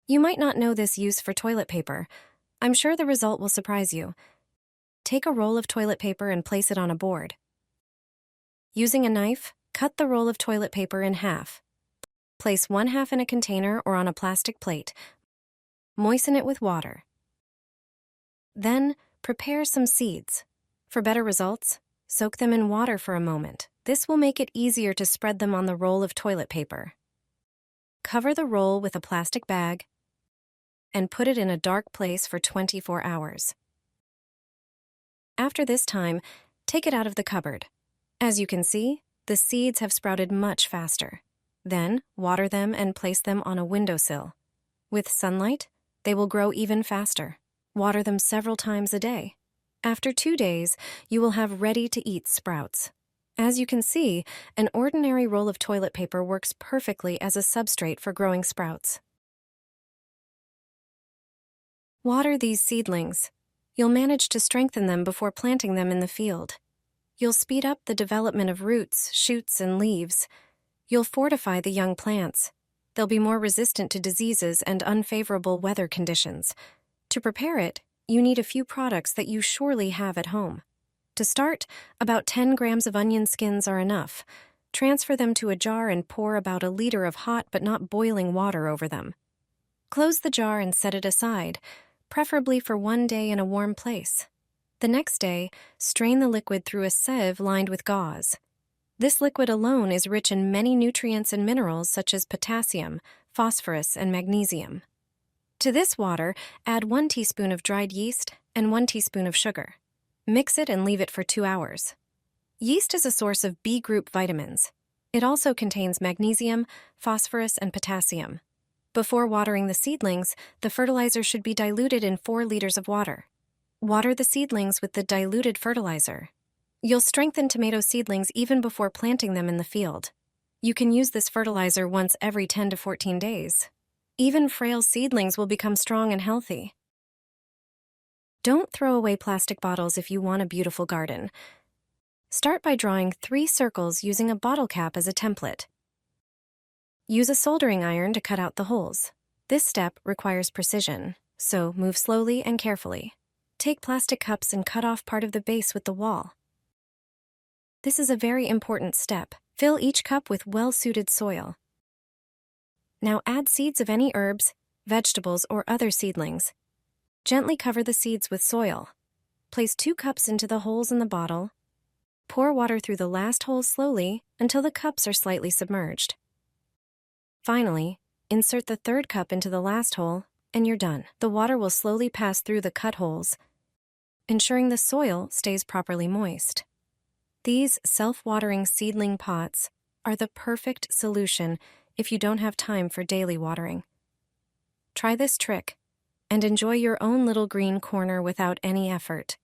You might not know this use for toilet paper. I'm sure the result will surprise you. Take a roll of toilet paper and place it on a board. Using a knife, cut the roll of toilet paper in half. Place one half in a container or on a plastic plate. Moisten it with water. Then, prepare some seeds. For better results, soak them in water for a moment. This will make it easier to spread them on the roll of toilet paper. Cover the roll with a plastic bag and put it in a dark place for 24 hours. After this time, take it out of the cupboard. As you can see, the seeds have sprouted much faster. Then, water them and place them on a windowsill. With sunlight, they will grow even faster. Water them several times a day. After 2 days, you will have ready-to-eat sprouts. As you can see, an ordinary roll of toilet paper works perfectly as a substrate for growing sprouts. Water these seedlings. You'll manage to strengthen them before planting them in the field. You'll speed up the development of roots, shoots, and leaves. You'll fortify the young plants. They'll be more resistant to diseases and unfavorable weather conditions. To prepare it, you need a few products that you surely have at home. To start, about 10 grams of onion skins are enough. Transfer them to a jar and pour about a liter of hot but not boiling water over them. Close the jar and set it aside, preferably for 1 day in a warm place. The next day, strain the liquid through a sieve lined with gauze. This liquid alone is rich in many nutrients and minerals such as potassium, phosphorus, and magnesium. To this water, add 1 teaspoon of dried yeast and 1 teaspoon of sugar. Mix it and leave it for 2 hours. Yeast is a source of B group vitamins. It also contains magnesium, phosphorus, and potassium. Before watering the seedlings, the fertilizer should be diluted in 4 liters of water. Water the seedlings with the diluted fertilizer. You'll strengthen tomato seedlings even before planting them in the field. You can use this fertilizer once every 10 to 14 days. Even frail seedlings will become strong and healthy. Don't throw away plastic bottles if you want a beautiful garden. Start by drawing 3 circles using a bottle cap as a template. Use a soldering iron to cut out the holes. This step requires precision, so move slowly and carefully. Take plastic cups and cut off part of the base with the wall. This is a very important step. Fill each cup with well-suited soil. Now add seeds of any herbs, vegetables, or other seedlings. Gently cover the seeds with soil. Place 2 cups into the holes in the bottle. Pour water through the last hole slowly until the cups are slightly submerged. Finally, insert the 3rd cup into the last hole, and you're done. The water will slowly pass through the cut holes, ensuring the soil stays properly moist. These self-watering seedling pots are the perfect solution if you don't have time for daily watering. Try this trick and enjoy your own little green corner without any effort.